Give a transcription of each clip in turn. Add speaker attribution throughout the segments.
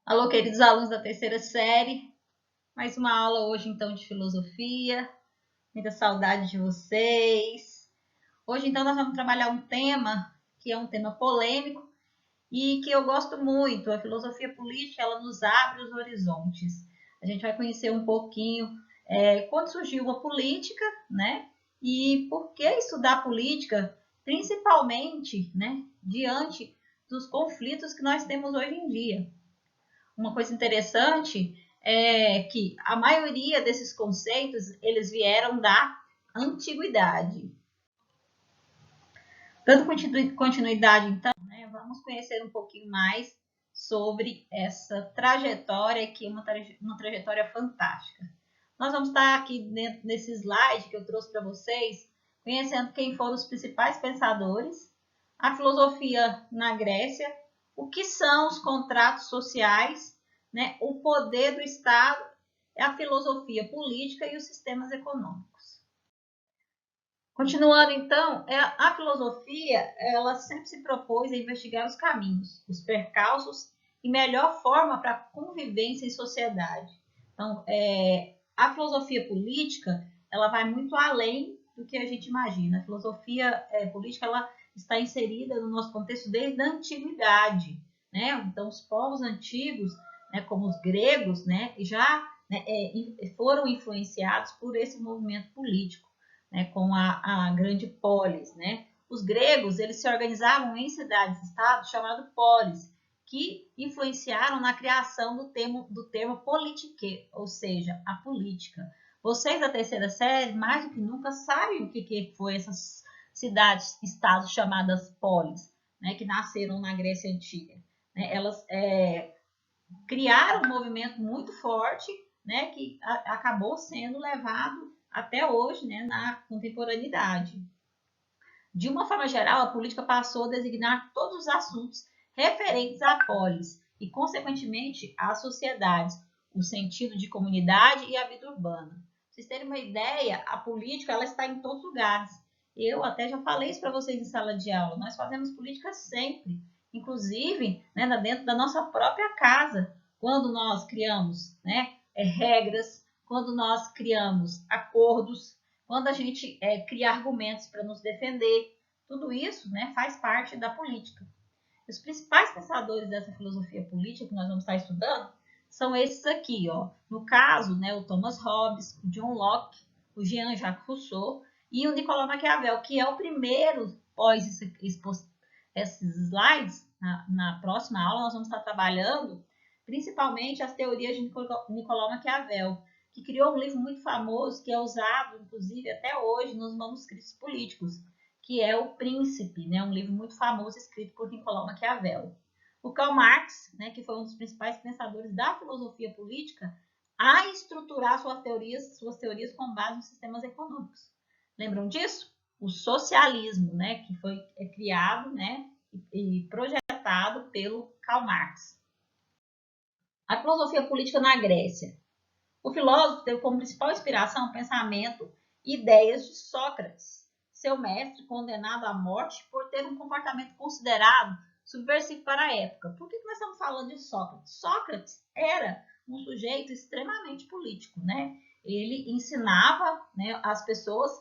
Speaker 1: Alô, queridos alunos da terceira série, mais uma aula hoje então de filosofia, muita saudade de vocês. Hoje então nós vamos trabalhar um tema que é um tema polêmico e que eu gosto muito. A filosofia política, ela nos abre os horizontes. A gente vai conhecer um pouquinho quando surgiu a política, né? E por que estudar política, principalmente, né, diante dos conflitos que nós temos hoje em dia. Uma coisa interessante é que a maioria desses conceitos eles vieram da antiguidade. Dando continuidade, então, né, vamos conhecer um pouquinho mais sobre essa trajetória, que é uma trajetória fantástica. Nós vamos estar aqui nesse slide que eu trouxe para vocês, conhecendo quem foram os principais pensadores, a filosofia na Grécia, o que são os contratos sociais, né, o poder do Estado, a filosofia política e os sistemas econômicos. Continuando, então, a filosofia, ela sempre se propôs a investigar os caminhos, os percalços e melhor forma para a convivência em sociedade. Então, a filosofia política, ela vai muito além do que a gente imagina. A filosofia política, ela está inserida no nosso contexto desde a antiguidade, né? Então, os povos antigos, né, como os gregos, né, já foram influenciados por esse movimento político, né, com a grande polis, né? Os gregos, eles se organizavam em cidades-estados chamado polis, que influenciaram na criação do termo politique, ou seja, a política. Vocês da terceira série, mais do que nunca, sabem o que foi essas cidades-estados chamadas polis, né, que nasceram na Grécia Antiga. Né? Elas criaram um movimento muito forte, né, que acabou sendo levado até hoje, né, na contemporaneidade. De uma forma geral, a política passou a designar todos os assuntos referentes à polis e, consequentemente, às sociedades, o sentido de comunidade e a vida urbana. Pra vocês terem uma ideia, a política ela está em todos os lugares. Eu até já falei isso para vocês em sala de aula. Nós fazemos política sempre, inclusive, né, dentro da nossa própria casa, quando nós criamos, né, regras, quando nós criamos acordos, quando a gente cria argumentos para nos defender. Tudo isso, né, faz parte da política. Os principais pensadores dessa filosofia política que nós vamos estar estudando são esses aqui, ó. No caso, né, o Thomas Hobbes, o John Locke, o Jean-Jacques Rousseau e o Nicolau Maquiavel, que é o primeiro, após esses slides, na próxima aula nós vamos estar trabalhando principalmente as teorias de Nicolau Maquiavel, que criou um livro muito famoso que é usado, inclusive, até hoje nos manuscritos políticos, que é O Príncipe, né, um livro muito famoso escrito por Nicolau Maquiavel. O Karl Marx, né, que foi um dos principais pensadores da filosofia política, a estruturar suas teorias com base nos sistemas econômicos. Lembram disso? O socialismo, né, que foi criado, né, e projetado pelo Karl Marx. A filosofia política na Grécia. O filósofo teve como principal inspiração o pensamento e ideias de Sócrates, seu mestre condenado à morte por ter um comportamento considerado subversivo para a época. Por que nós estamos falando de Sócrates? Sócrates era um sujeito extremamente político, né? Ele ensinava, né, as pessoas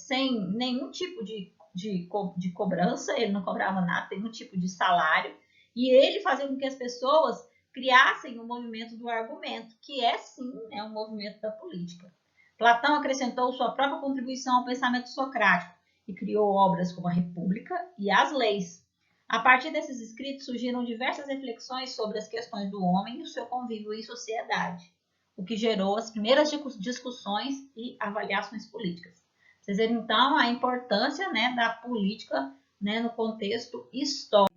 Speaker 1: sem nenhum tipo de cobrança, ele não cobrava nada, nenhum tipo de salário, e ele fazia com que as pessoas criassem o movimento do argumento, que é sim um movimento da política. Platão acrescentou sua própria contribuição ao pensamento socrático e criou obras como a República e as Leis. A partir desses escritos surgiram diversas reflexões sobre as questões do homem e o seu convívio em sociedade, o que gerou as primeiras discussões e avaliações políticas. Vocês verem então a importância, né, da política, né, no contexto histórico.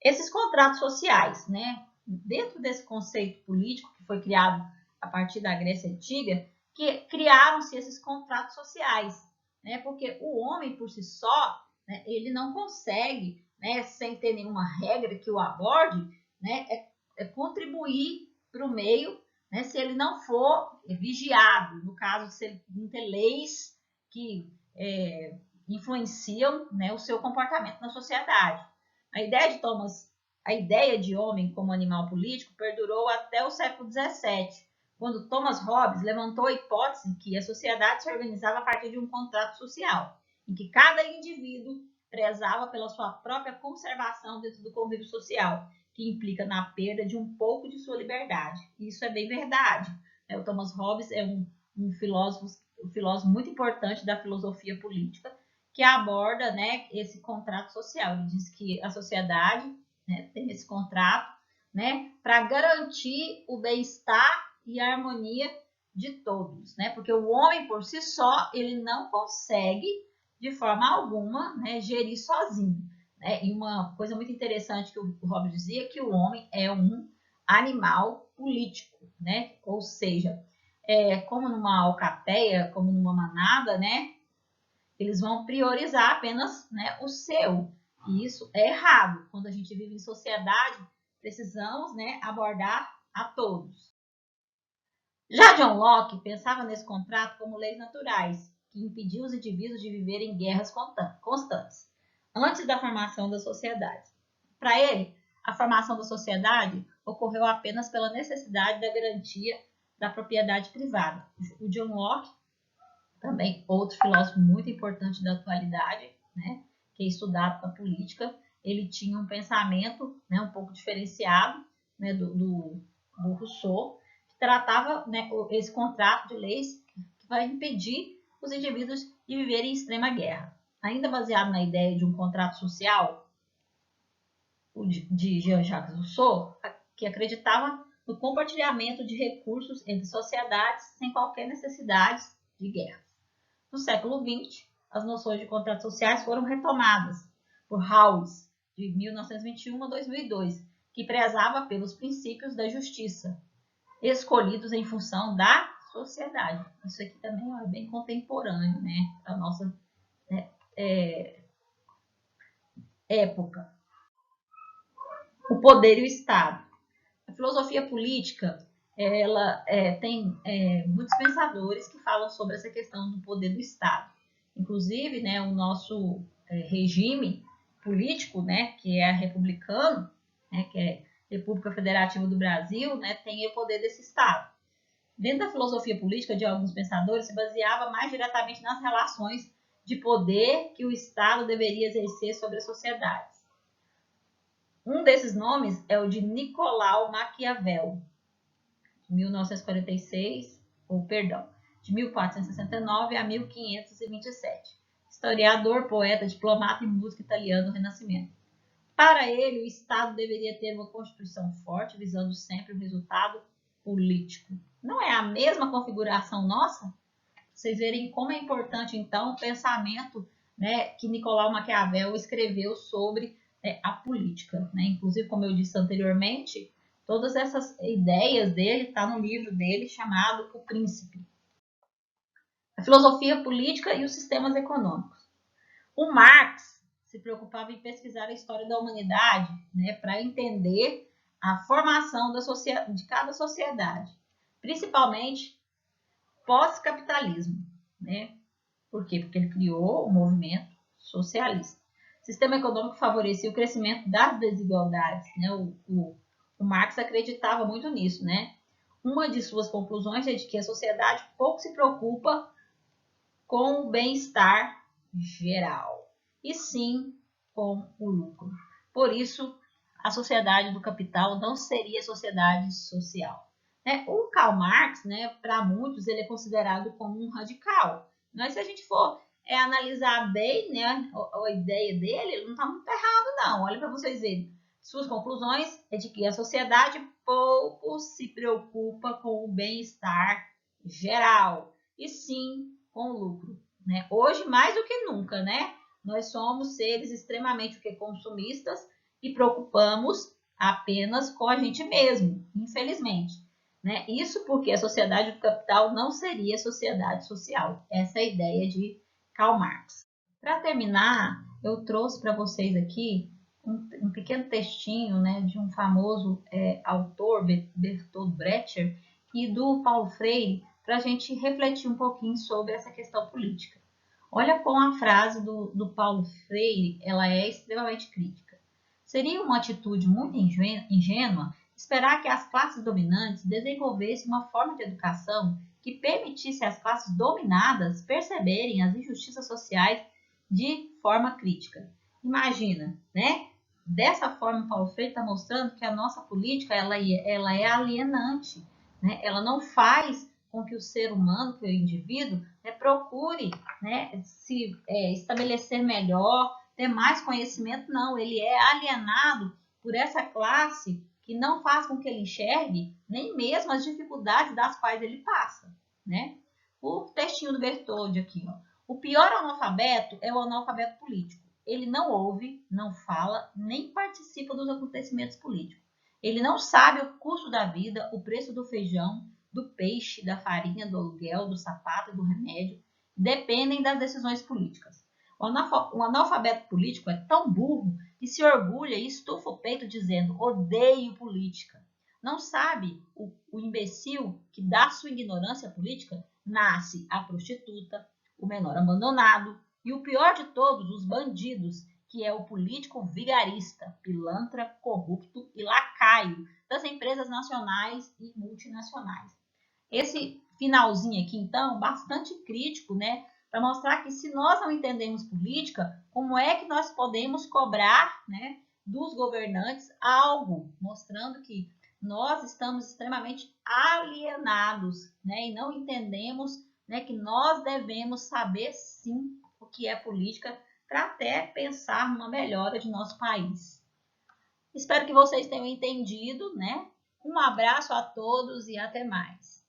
Speaker 1: Esses contratos sociais, né, dentro desse conceito político que foi criado a partir da Grécia Antiga, que criaram-se esses contratos sociais, né, porque o homem por si só, né, ele não consegue, né, sem ter nenhuma regra que o aborde, né, contribuir para o meio, né, se ele não for vigiado, no caso, se ele não ter leis que influenciam, né, o seu comportamento na sociedade. A ideia de Thomas A ideia de homem como animal político perdurou até o século XVII, quando Thomas Hobbes levantou a hipótese que a sociedade se organizava a partir de um contrato social, em que cada indivíduo prezava pela sua própria conservação dentro do convívio social, que implica na perda de um pouco de sua liberdade. E isso é bem verdade. O Thomas Hobbes é um filósofo muito importante da filosofia política, que aborda, né, esse contrato social. Ele diz que a sociedade, né, tem esse contrato, né, para garantir o bem-estar e a harmonia de todos, né? Porque o homem por si só ele não consegue de forma alguma, né, gerir sozinho, né? E uma coisa muito interessante que o Hobbes dizia é que o homem é um animal político, né? Ou seja, como numa alcateia, como numa manada, né? Eles vão priorizar apenas, né, o seu. E isso é errado. Quando a gente vive em sociedade, precisamos, né, abordar a todos. Já John Locke pensava nesse contrato como leis naturais, que impediam os indivíduos de viverem em guerras constantes, antes da formação da sociedade. Para ele, a formação da sociedade ocorreu apenas pela necessidade da garantia da propriedade privada. O John Locke, também outro filósofo muito importante da atualidade, né, que é estudado na política, ele tinha um pensamento, né, um pouco diferenciado, né, do Rousseau, que tratava, né, esse contrato de leis que vai impedir os indivíduos de viverem em extrema guerra. Ainda baseado na ideia de um contrato social, de Jean-Jacques Rousseau, que acreditava no compartilhamento de recursos entre sociedades sem qualquer necessidade de guerra. No século XX, as noções de contratos sociais foram retomadas por Rawls, de 1921 a 2002, que prezava pelos princípios da justiça, escolhidos em função da sociedade. Isso aqui também é bem contemporâneo, né, da nossa época. O poder e o Estado. A filosofia política, ela tem muitos pensadores que falam sobre essa questão do poder do Estado. Inclusive, né, o nosso regime político, né, que é republicano, né, que é República Federativa do Brasil, né, tem o poder desse Estado. Dentro da filosofia política de alguns pensadores, se baseava mais diretamente nas relações de poder que o Estado deveria exercer sobre as sociedades. Um desses nomes é o de Nicolau Maquiavel, de 1946, de 1469 a 1527. Historiador, poeta, diplomata e músico italiano do Renascimento. Para ele, o Estado deveria ter uma constituição forte, visando sempre o resultado político. Não é a mesma configuração nossa? Vocês verem como é importante, então, o pensamento, né, que Nicolau Maquiavel escreveu sobre a política, né? Inclusive, como eu disse anteriormente, todas essas ideias dele estão no livro dele chamado O Príncipe. A filosofia política e os sistemas econômicos. O Marx se preocupava em pesquisar a história da humanidade, né, para entender a formação de cada sociedade, principalmente pós-capitalismo, né? Por quê? Porque ele criou o movimento socialista. O sistema econômico favorecia o crescimento das desigualdades, né? O Marx acreditava muito nisso, né? Uma de suas conclusões é de que a sociedade pouco se preocupa com o bem-estar geral, e sim com o lucro. Por isso, a sociedade do capital não seria sociedade social. O Karl Marx, né, para muitos, ele é considerado como um radical. Mas se a gente for analisar bem, né, a ideia dele, ele não está muito errado, não. Olha para vocês verem. Suas conclusões é de que a sociedade pouco se preocupa com o bem-estar geral, e sim com o lucro. Né? Hoje, mais do que nunca, né? Nós somos seres extremamente consumistas e preocupamos apenas com a gente mesmo, infelizmente. Né? Isso porque a sociedade do capital não seria sociedade social. Essa é a ideia de Karl Marx. Para terminar, eu trouxe para vocês aqui um pequeno textinho, né, de um famoso autor, Bertolt Brecht, e do Paulo Freire, para a gente refletir um pouquinho sobre essa questão política. Olha como a frase do Paulo Freire, ela é extremamente crítica. Seria uma atitude muito ingênua esperar que as classes dominantes desenvolvessem uma forma de educação que permitisse às classes dominadas perceberem as injustiças sociais de forma crítica. Imagina, né? Dessa forma, Paulo Freire está mostrando que a nossa política ela é alienante, né? Ela não faz com que o ser humano, que o indivíduo, né, procure, né, se estabelecer melhor, ter mais conhecimento, não. Ele é alienado por essa classe que não faz com que ele enxergue nem mesmo as dificuldades das quais ele passa, né? O textinho do Bertoldi aqui, ó. O pior analfabeto é o analfabeto político. Ele não ouve, não fala, nem participa dos acontecimentos políticos. Ele não sabe o custo da vida, o preço do feijão, do peixe, da farinha, do aluguel, do sapato e do remédio. Dependem das decisões políticas. O analfabeto político é tão burro que se orgulha e estufa o peito dizendo: odeio política. Não sabe o imbecil que, da sua ignorância política, nasce a prostituta, o menor abandonado e o pior de todos, os bandidos, que é o político vigarista, pilantra, corrupto e lacaio das empresas nacionais e multinacionais. Esse finalzinho aqui, então, bastante crítico, né? Para mostrar que se nós não entendemos política, como é que nós podemos cobrar, né, dos governantes algo, mostrando que nós estamos extremamente alienados, né, e não entendemos, né, que nós devemos saber sim o que é política para até pensar numa melhora de nosso país. Espero que vocês tenham entendido, né? Um abraço a todos e até mais.